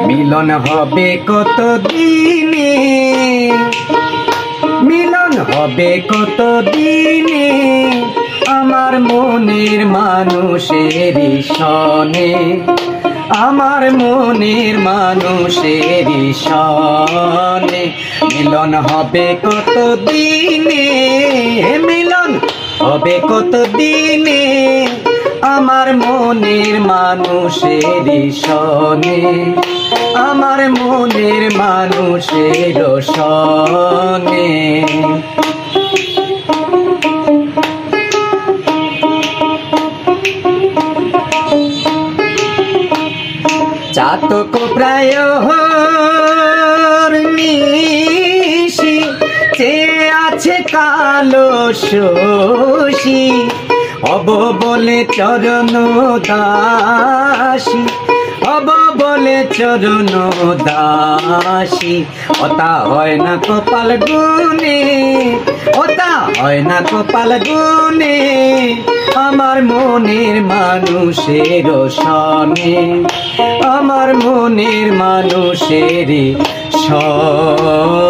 মিলন হবে কত দিনে, মিলন হবে কত দিনে আমার মনের মানুষের সনে, আমার মনের মানুষের সনে। মিলন হবে কত দিনে, মিলন হবে কত দিনে আমার মনের মানুষের সনে, আমার মনের মানুষের সনে। চাতক প্রায় নিশি চেয়ে আছে কালো শশী, হব বলে চরণ দাসী, হব বলে চরণ দাসী। ওটা হয় না কপাল গুনে, ওটা হয় না কপাল গুনে আমার মনের মানুষের সনে, আমার মনের মানুষের সনে।